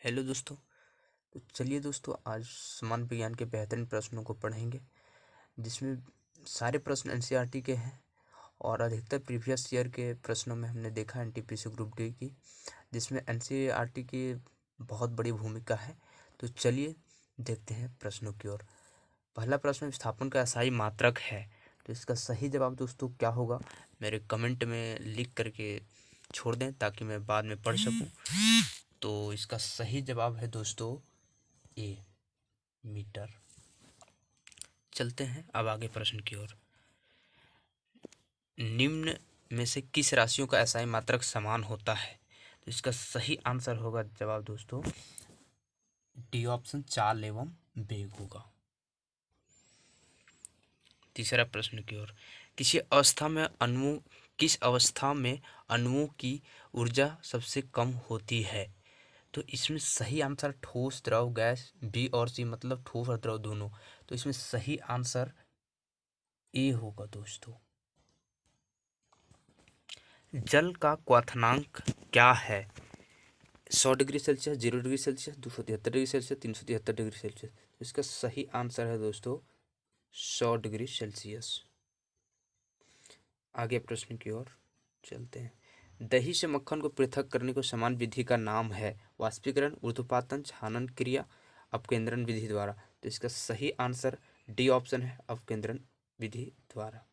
Hello दोस्तों। तो चलिए दोस्तों, आज समान विज्ञान के बेहतरीन प्रश्नों को पढ़ेंगे, जिसमें सारे प्रश्न एनसीईआरटी के हैं और अधिकतर प्रीवियस ईयर के प्रश्नों में हमने देखा एनटीपीसी ग्रुप डी की, जिसमें एनसीईआरटी की बहुत बड़ी भूमिका है। तो चलिए देखते हैं प्रश्नों की ओर। पहला प्रश्न विस्थापन का असाई मात्रक है, तो इसका सही जवाब दोस्तों क्या होगा, मेरे कमेंट में लिख करके छोड़ दें ताकि मैं बाद में पढ़ सकूं। तो इसका सही जवाब है दोस्तों ए, मीटर। चलते हैं अब आगे प्रश्न की ओर। निम्न में से किस राशियों का एसआई मात्रक समान होता है? तो इसका सही आंसर होगा जवाब दोस्तों डी ऑप्शन, चाल एवं वेग होगा। तीसरा प्रश्न की ओर। किस अवस्था में अणुओं की ऊर्जा सबसे कम होती है? तो इसमें सही आंसर ठोस, द्रव, गैस, बी और सी, मतलब ठोस और द्रव दोनों। तो इसमें सही आंसर ए होगा दोस्तों। जल का क्वथनांक क्या है? 100 degree Celsius, 0 degree Celsius, 273 degree Celsius, 373 degree Celsius. तो इसका सही आंसर है दोस्तों 100 डिग्री सेल्सियस। आगे प्रश्न की ओर चलते हैं। दही से मक्खन को पृथक करने को समान विधि का नाम है? वाष्पीकरण, ऊर्ध्वपातन, छानन क्रिया, अपकेंद्रण विधि द्वारा। तो इसका सही आंसर डी ऑप्शन है, अपकेंद्रण विधि द्वारा।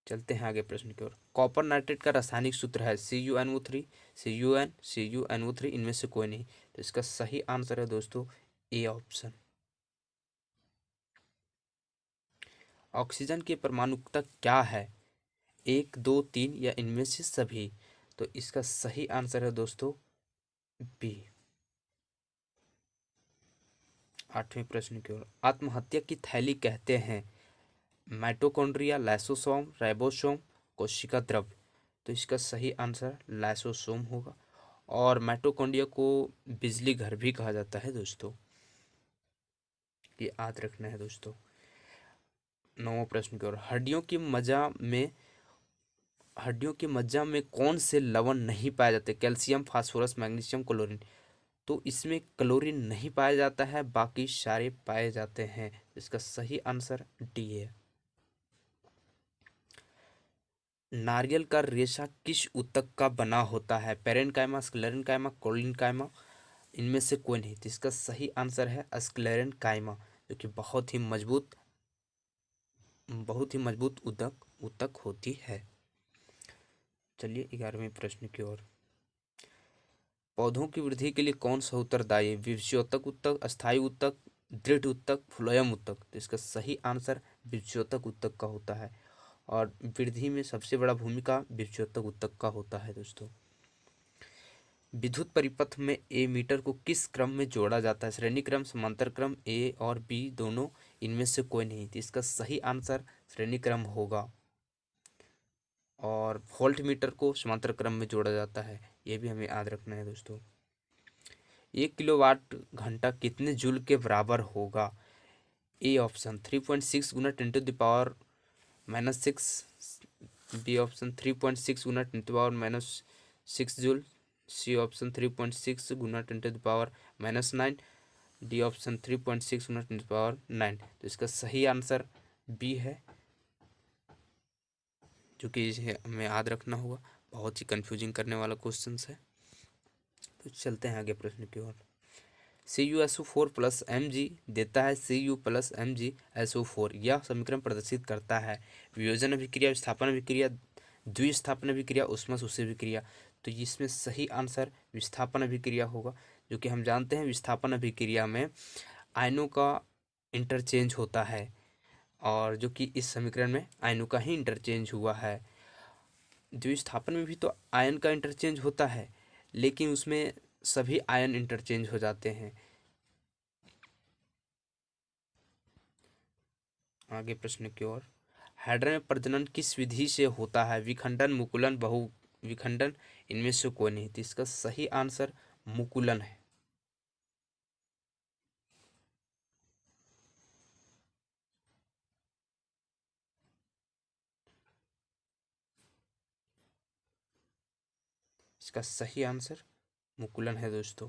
चलते हैं आगे प्रश्न की ओर। कॉपर नाइट्रेट का रासायनिक सूत्र है CuNO3, CuN, CuNO3, इनमें से कोई नहीं। तो इसका सही आंसर है दोस्तों ए ऑप्शन। ऑक्सीजन की परमाणुकता क्या है? 1, 2, 3 या इनमें से सभी? तो इसका सही आंसर है दोस्तों बी। आठवें प्रश्न की ओर। आत्महत्या की थैली कहते हैं माइटोकॉन्ड्रिया, लाइसोसोम, राइबोसोम, कोशिका द्रव। तो इसका सही आंसर लाइसोसोम होगा। और माइटोकॉन्ड्रिया को बिजली घर भी कहा जाता है दोस्तों, ये याद रखना है दोस्तों। नौवां प्रश्न की ओर। हड्डियों की मज्जा में कौन से लवण नहीं पाए जाते? Calcium, phosphorus, magnesium, chlorine. तो इसमें क्लोरीन नहीं पाया जाता है, बाकी सारे पाए जाते हैं। इसका सही आंसर डी है। नारियल का रेशा किस ऊतक का बना होता है? पेरेन्काइमा, स्क्लेरेन्काइमा, कोलिनकाइमा, इनमें से कोई नहीं। तो इसका सही आंसर है स्क्लेरेन्काइमा, जो कि बहुत ही मजबूत ऊतक ऊतक होती है। चलिए 11वें प्रश्न की ओर। पौधों की वृद्धि के लिए कौन सा उत्तरदायी है? विभज्योतक ऊतक, अस्थायी ऊतक, दृढ़ ऊतक, फ्लोएम ऊतक। तो इसका सही आंसर विभज्योतक ऊतक का होता है, और वृद्धि में सबसे बड़ा भूमिका विभज्योतक ऊतक का होता है दोस्तों। विद्युत परिपथ में ए मीटर को किस क्रम में जोड़ा जाता है? श्रेणी क्रम, समांतर क्रम, ए और बी दोनों, इनमें से कोई नहीं। तो इसका सही आंसर श्रेणी क्रम होगा। और वोल्ट मीटर को समांतर क्रम में जोड़ा जाता है, ये भी हमें याद रखना है दोस्तों। 1 किलोवाट घंटा कितने जूल के बराबर होगा? ए ऑप्शन 3.6 गुना 10⁻⁻6, बी ऑप्शन 3.6 गुना 10⁻⁻6 जूल, सी ऑप्शन 3.6 गुना 10⁻⁻9, डी ऑप्शन 3.6 गुना 10⁻9। तो इसका सही आंसर बी है, जो कि इसे हमें याद रखना होगा, बहुत ही कंफ्यूजिंग करने वाला क्वेश्चन है। तो चलते हैं आगे प्रश्न की ओर। CuSO4 प्लस Mg देता है Cu प्लस MgSO4, यह समीकरण प्रदर्शित करता है वियोजन अभिक्रिया, विस्थापन अभिक्रिया, द्विस्थापन अभिक्रिया, ऊष्मा शोषण अभिक्रिया। तो इसमें सही आंसर विस्थापन अभिक्रिया होगा, जो कि हम जानते हैं विस्थापन अभिक्रिया में आयनों का इंटरचेंज होता है, और जो कि इस समीकरण में आयनों का ही इंटरचेंज हुआ है। द्विस्थापन में भी तो आयन का इंटरचेंज होता है, लेकिन उसमें सभी आयन इंटरचेंज हो जाते हैं। आगे प्रश्न की ओर। हाइड्रोजन में प्रजनन किस विधि से होता है? विखंडन, मुकुलन, बहु विखंडन, इनमें से कोई नहीं। तो इसका सही आंसर मुकुलन है। इसका सही आंसर मुकुलन है दोस्तों।